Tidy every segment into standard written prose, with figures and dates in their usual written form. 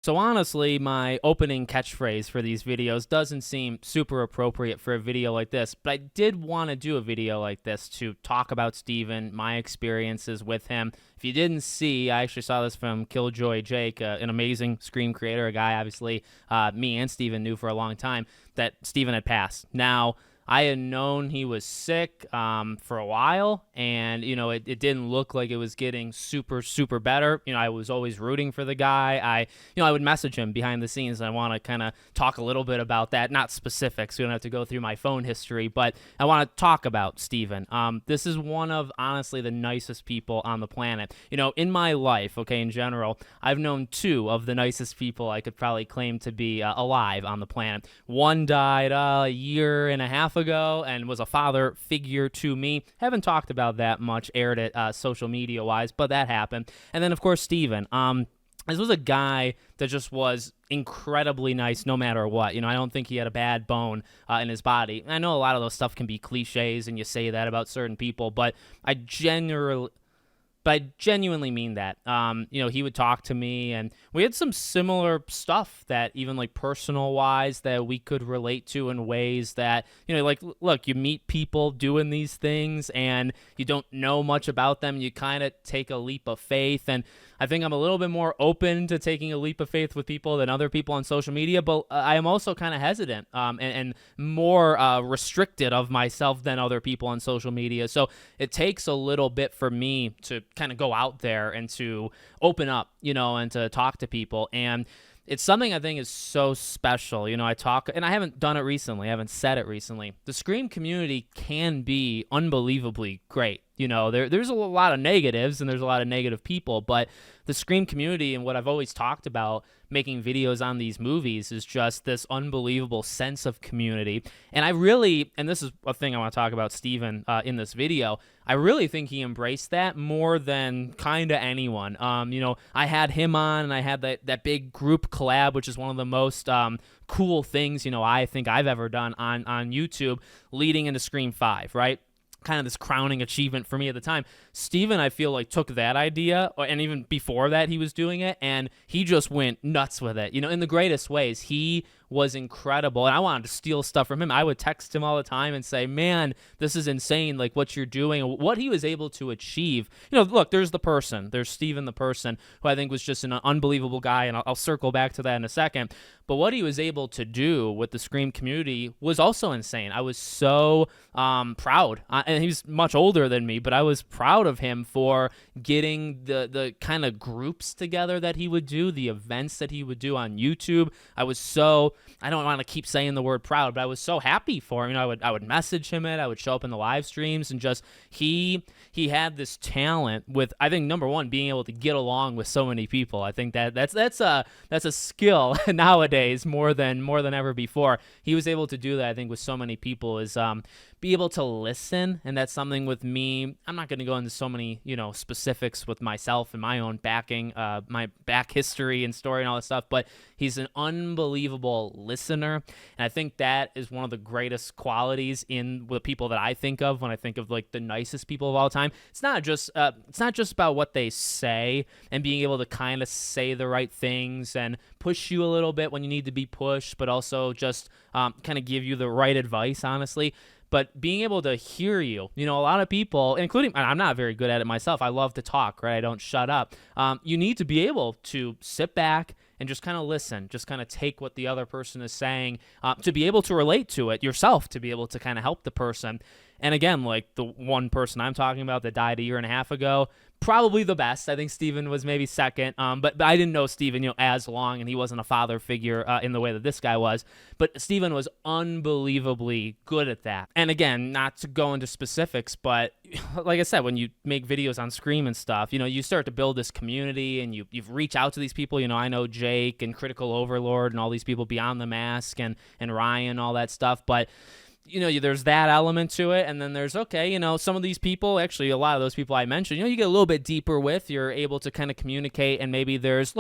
So honestly, my opening catchphrase for these videos doesn't seem super appropriate for a video like this, but I did want to do a video like this to talk about Steven, my experiences with him. If you didn't see, I actually saw this from Killjoy Jake, an amazing Scream creator, a guy obviously me and Steven knew for a long time, that Steven had passed. Now, I had known he was sick for a while, and, it didn't look like it was getting super, super better. I was always rooting for the guy. I would message him behind the scenes, and I want to kind of talk a little bit about that. Not specifics. We don't have to go through my phone history, but I want to talk about Steven. This is one of, honestly, the nicest people on the planet. In my life, okay, in general, I've known two of the nicest people I could probably claim to be alive on the planet. One died a year and a half ago and was a father figure to me. Haven't talked about that much, aired it social media wise, but that happened. And then of course Steven. This was a guy that just was incredibly nice no matter what. I don't think he had a bad bone in his body. I know a lot of those stuff can be cliches and you say that about certain people, but I genuinely mean that. He would talk to me, and we had some similar stuff that even like personal wise that we could relate to in ways that, look, you meet people doing these things and you don't know much about them. You kind of take a leap of faith. And I think I'm a little bit more open to taking a leap of faith with people than other people on social media, but I am also kind of hesitant and more restricted of myself than other people on social media. So it takes a little bit for me to kind of go out there and to open up, and to talk to people. And it's something I think is so special. I talk, and I haven't done it recently. I haven't said it recently. The Scream community can be unbelievably great. There's a lot of negatives and there's a lot of negative people, but the Scream community and what I've always talked about making videos on these movies is just this unbelievable sense of community. And and this is a thing I want to talk about Steven in this video, I really think he embraced that more than kind of anyone. I had him on and I had that big group collab, which is one of the most cool things, I think I've ever done on YouTube leading into Scream 5, right? Kind of this crowning achievement for me at the time. Steven, I feel like, took that idea, and even before that he was doing it, and he just went nuts with it, in the greatest ways. He was incredible, and I wanted to steal stuff from him. I would text him all the time and say, man, this is insane, like what you're doing, what he was able to achieve. Look, there's Steven the person, who I think was just an unbelievable guy, and I'll circle back to that in a second. But what he was able to do with the Scream community was also insane. I was so proud, and he's much older than me, but I was proud of him for getting the kind of groups together that he would do, the events that he would do on YouTube. I don't want to keep saying the word proud, but I was so happy for him. I would message him I would show up in the live streams, and just he had this talent with, I think, number one, being able to get along with so many people. I think that's a skill nowadays more than ever before. He was able to do that, I think, with so many people, is be able to listen. And that's something with me. I'm not going to go into so many specifics with myself and my own my back history and story and all that stuff, but he's an unbelievable listener, and I think that is one of the greatest qualities in the people that I think of when I think of like the nicest people of all time. It's not just about what they say and being able to kind of say the right things and push you a little bit when you need to be pushed, but also just kind of give you the right advice, honestly. But being able to hear you, a lot of people, including, and I'm not very good at it myself, I love to talk, right? I don't shut up. You need to be able to sit back and just kind of listen, just kind of take what the other person is saying, to be able to relate to it yourself, to be able to kind of help the person. And again, like the one person I'm talking about that died a year and a half ago, probably the best. I think Steven was maybe second, but I didn't know Steven, as long, and he wasn't a father figure in the way that this guy was. But Steven was unbelievably good at that. And again, not to go into specifics, but like I said, when you make videos on Scream and stuff, you start to build this community, and you reach out to these people. I know Jake and Critical Overlord and all these people beyond the mask and Ryan, all that stuff, but there's that element to it. And then there's, okay, some of these people, actually a lot of those people I mentioned, you get a little bit deeper with, you're able to kind of communicate, and maybe there's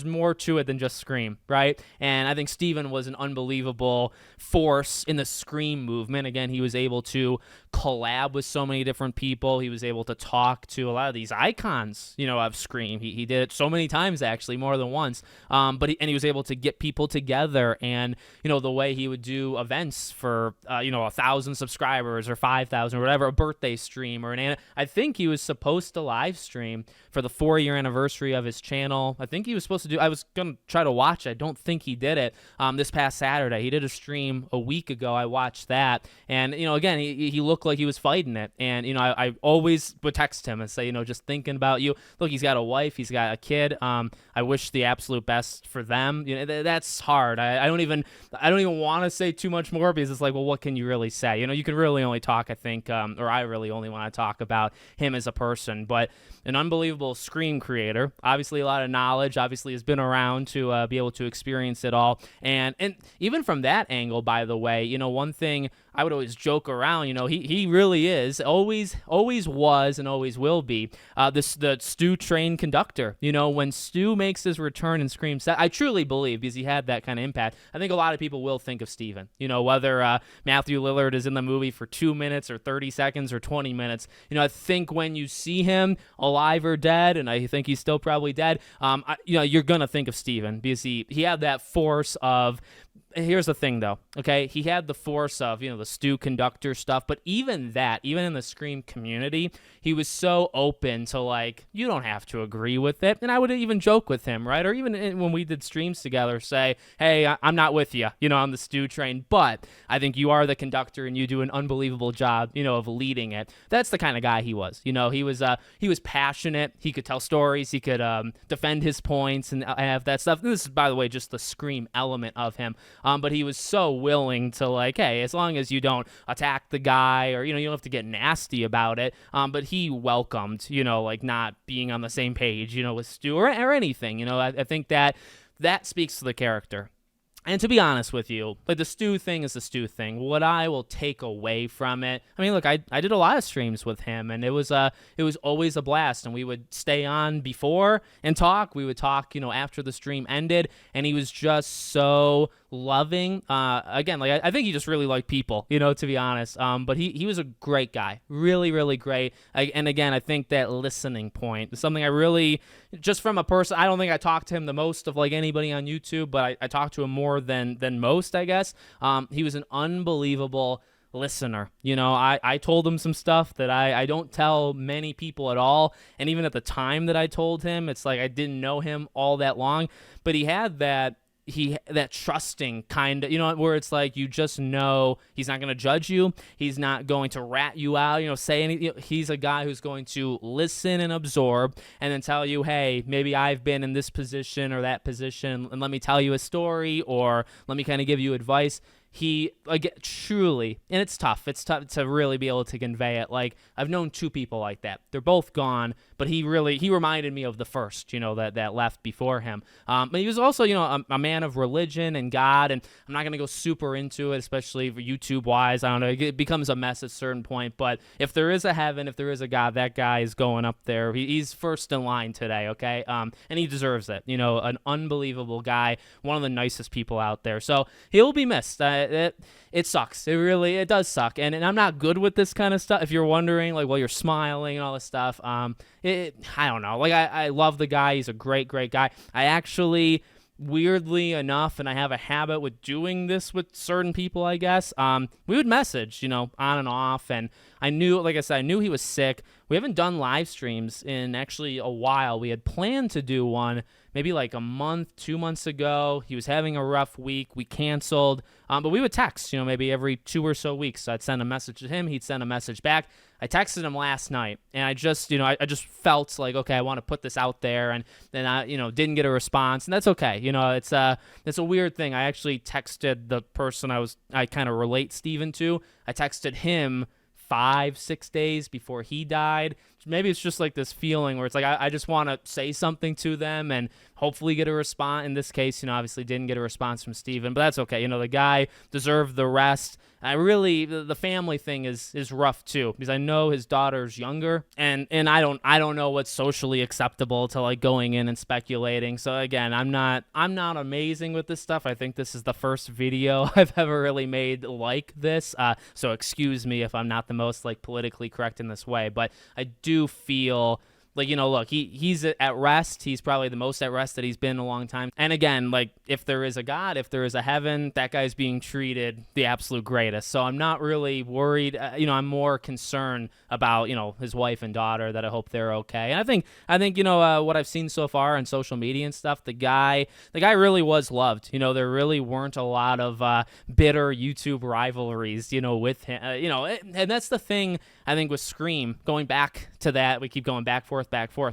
more to it than just Scream, right? And I think Steven was an unbelievable force in the Scream movement. Again, he was able to collab with so many different people. He was able to talk to a lot of these icons, of Scream. He did it so many times, actually, more than once. But he was able to get people together, and, the way he would do events for 1,000 subscribers or 5,000 or whatever, a birthday stream or I think he was supposed to live stream for the 4-year anniversary of his channel. I think he was supposed to do, I was going to try to watch it. I don't think he did it this past Saturday. He did a stream a week ago. I watched that. And, again, he looked like he was fighting it. And, I always would text him and say, just thinking about you. Look, he's got a wife. He's got a kid. I wish the absolute best for them. That's hard. I don't even want to say too much more, because it's like, well, what can you really say? You can really only talk, I think, or I really only want to talk about him as a person. But an unbelievable Scream creator, obviously a lot of knowledge, obviously has been around to be able to experience it all. And even from that angle, by the way, one thing I would always joke around, he really is, always was and always will be the Stu train conductor. When Stu makes his return in Scream 7, I truly believe, because he had that kind of impact, I think a lot of people will think of Steven. Whether Matthew Lillard is in the movie for 2 minutes or 30 seconds or 20 minutes, I think when you see him alive or dead, and I think he's still probably dead, you're going to think of Steven, because he had that force of, here's the thing, though, okay? He had the force of, the Stu conductor stuff, but even in the Scream community, he was so open to, like, you don't have to agree with it. And I would even joke with him, right? Or even when we did streams together, say, hey, I'm not with you, on the Stu train, but I think you are the conductor and you do an unbelievable job, of leading it. That's the kind of guy he was. He was passionate. He could tell stories. He could defend his points and have that stuff. And this is, by the way, just the Scream element of him. But he was so willing to, like, hey, as long as you don't attack the guy, or, you don't have to get nasty about it. But he welcomed, like, not being on the same page, with Stu or anything. I think that speaks to the character. And to be honest with you, like, the Stu thing is the Stu thing. What I will take away from it, I mean, look, I did a lot of streams with him, and it was always a blast. And we would stay on before and talk. We would talk, after the stream ended, and he was just so loving. Again, like, I think he just really liked people, to be honest. But he was a great guy, really, really great. And again, I think that listening point is something I really, just from a person, I don't think I talked to him the most of, like, anybody on YouTube, but I talked to him more than most, I guess. He was an unbelievable listener. I told him some stuff that I don't tell many people at all. And even at the time that I told him, it's like I didn't know him all that long, but he had that trusting kind of, where it's like, you just know he's not going to judge you. He's not going to rat you out, say anything. He's a guy who's going to listen and absorb and then tell you, hey, maybe I've been in this position or that position, and let me tell you a story, or let me kind of give you advice. He, like, truly, and it's tough to really be able to convey it. Like, I've known two people like that. They're both gone, but he reminded me of the first, that left before him. But he was also, a man of religion and God, and I'm not going to go super into it, especially YouTube-wise. I don't know, it becomes a mess at a certain point, but if there is a heaven, if there is a God, that guy is going up there. He's first in line today, okay? And he deserves it. An unbelievable guy, one of the nicest people out there. So he'll be missed. It sucks. It does suck. And I'm not good with this kind of stuff. If you're wondering, like, well, you're smiling and all this stuff. I don't know. Like, I love the guy. He's a great, great guy. I actually, weirdly enough, and I have a habit with doing this with certain people, I guess, we would message, on and off. And I knew, like I said, I knew he was sick. We haven't done live streams in actually a while. We had planned to do one maybe like a month, 2 months ago. He was having a rough week. We canceled. But we would text, maybe every 2 or so weeks. So I'd send a message to him. He'd send a message back. I texted him last night, and I just, I just felt like, okay, I want to put this out there, and then I, didn't get a response, and that's okay. It's a weird thing. I actually texted the person I kind of relate Steven to. I texted him 5-6 days before he died. Maybe it's just like this feeling where it's like I just want to say something to them, and hopefully get a response. In this case, obviously didn't get a response from Steven, but that's okay. The guy deserved the rest. I really, the family thing is rough too, because I know his daughter's younger, and I don't know what's socially acceptable to like going in and speculating. So again, I'm not amazing with this stuff. I think this is the first video I've ever really made like this. So excuse me if I'm not the most like politically correct in this way, but I do feel like, look, he's at rest. He's probably the most at rest that he's been in a long time. And again, like, if there is a God, if there is a heaven, that guy's being treated the absolute greatest. So I'm not really worried. I'm more concerned about, his wife and daughter, that I hope they're okay. And I think what I've seen so far on social media and stuff, the guy really was loved. There really weren't a lot of bitter YouTube rivalries, with him. And that's the thing, I think, with Scream, going back to that, we keep going back, forth,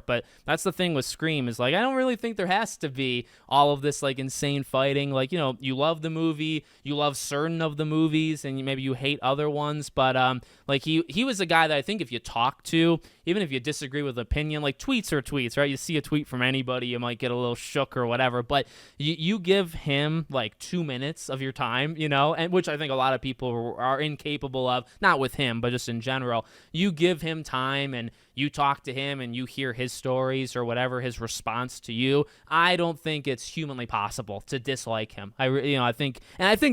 but that's the thing with Scream, is like, I don't really think there has to be all of this like insane fighting. Like, you love the movie, you love certain of the movies, and maybe you hate other ones, but like he was a guy that I think if you talk to, even if you disagree with opinion, like, tweets are tweets, right? You see a tweet from anybody, you might get a little shook or whatever, but you give him like 2 minutes of your time, and which I think a lot of people are incapable of, not with him, but just in general. You give him time and you talk to him and you hear his stories or whatever, his response to you. I don't think it's humanly possible to dislike him. I think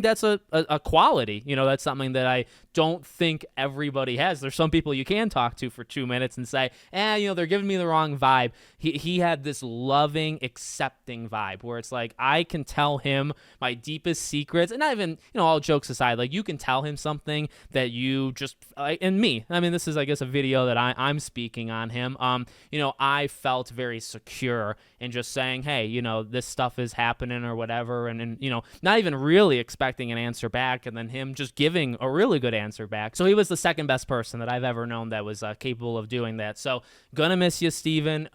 that's a quality. That's something that I don't think everybody has. There's some people you can talk to for 2 minutes and say, they're giving me the wrong vibe. He had this loving, accepting vibe where it's like, I can tell him my deepest secrets, and not even, all jokes aside, like, you can tell him something that you just, and me, I mean, this is, I guess, a video that I'm speaking on him. I felt very secure in just saying, hey, this stuff is happening or whatever, and not even really expecting an answer back, and then him just giving a really good answer back. So he was the second best person that I've ever known that was capable of doing that. So gonna miss you, Steven.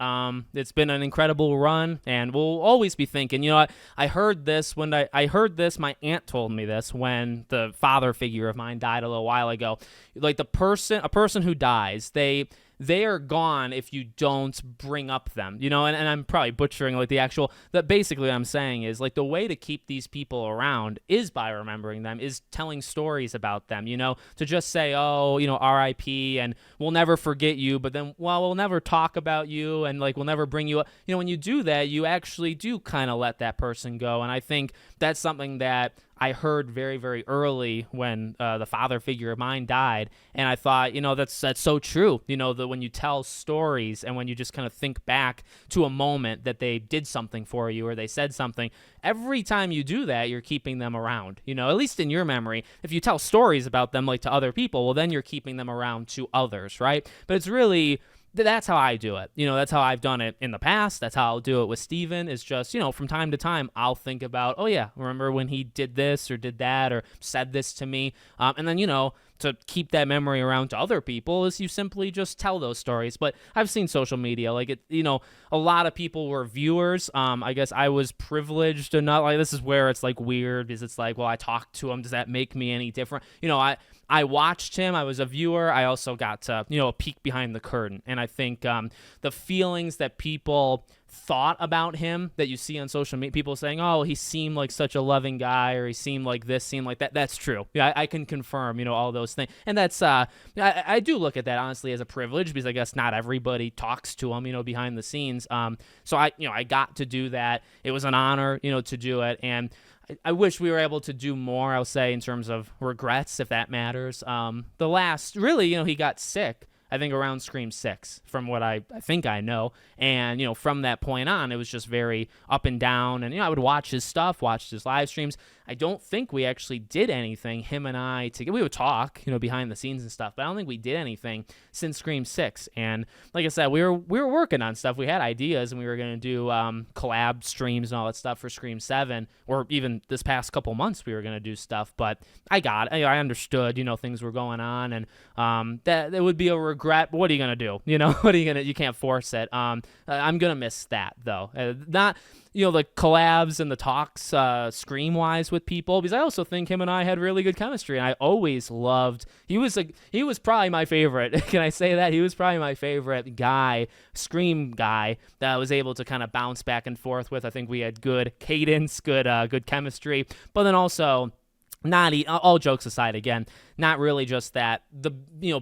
It's been an incredible run, and we'll always be thinking, I heard this when I heard this, my aunt told me this when the father figure of mine died a little while ago. Like, a person who dies, they are gone if you don't bring up them, and I'm probably butchering like the actual, that basically what I'm saying is, like, the way to keep these people around is by remembering them, is telling stories about them, to just say, oh, RIP, and we'll never forget you, but then, well, we'll never talk about you, and like, we'll never bring you up. When you do that, you actually do kind of let that person go. And I think that's something that I heard very, very early when the father figure of mine died, and I thought, that's so true. That when you tell stories and when you just kind of think back to a moment that they did something for you or they said something, every time you do that, you're keeping them around. At least in your memory. If you tell stories about them like to other people, well, then you're keeping them around to others, right? But it's really, that's how I do it. That's how I've done it in the past. That's how I'll do it with Steven, is just, from time to time, I'll think about, oh yeah, remember when he did this or did that or said this to me? And then, to keep that memory around to other people is you simply just tell those stories. But I've seen social media, like, a lot of people were viewers. I guess I was privileged enough. Like, this is where it's like weird, because it's like, well, I talked to him. Does that make me any different? I watched him. I was a viewer. I also got to, a peek behind the curtain. And I think the feelings that people thought about him that you see on social media, people saying, oh, he seemed like such a loving guy, or he seemed like this, seemed like that. That's true. Yeah, I can confirm, all those things. And that's, I do look at that honestly as a privilege, because I guess not everybody talks to him, behind the scenes. So I got to do that. It was an honor, to do it. And I wish we were able to do more, I'll say, in terms of regrets, if that matters. The last, really, he got sick, I think, around Scream 6, from what I think I know. And, from that point on, it was just very up and down. And, I would watch his stuff, watch his live streams. I don't think we actually did anything, him and I, together. We would talk, behind the scenes and stuff, but I don't think we did anything since Scream 6. And like I said, we were working on stuff. We had ideas, and we were going to do collab streams and all that stuff for Scream 7, or even this past couple months we were going to do stuff. But I understood, things were going on, and that it would be a regret regret, but what are you gonna do? What are you gonna? You can't force it. I'm gonna miss that though. Not the collabs and the talks scream wise with people, because I also think him and I had really good chemistry, and I always loved. He was probably my favorite. Can I say that? He was probably my favorite guy, scream guy, that I was able to kind of bounce back and forth with. I think we had good cadence, good chemistry, but then also. All jokes aside, again, not really just that,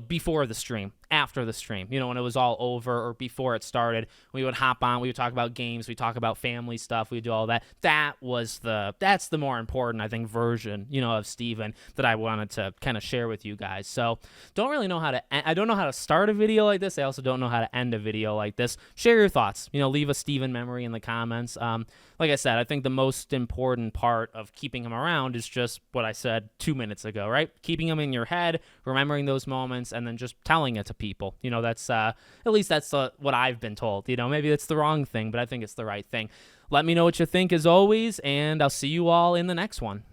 before the stream, after the stream, when it was all over or before it started, we would hop on, we would talk about games, we talk about family stuff, we would do all that. That's the more important, I think, version, of Steven that I wanted to kind of share with you guys. So don't really know I don't know how to start a video like this. I also don't know how to end a video like this. Share your thoughts, leave a Steven memory in the comments. Like I said, I think the most important part of keeping him around is just what I said 2 minutes ago, right? Keeping him in your head, remembering those moments, and then just telling it to people. That's at least that's what I've been told. Maybe it's the wrong thing, but I think it's the right thing. Let me know what you think as always, and I'll see you all in the next one.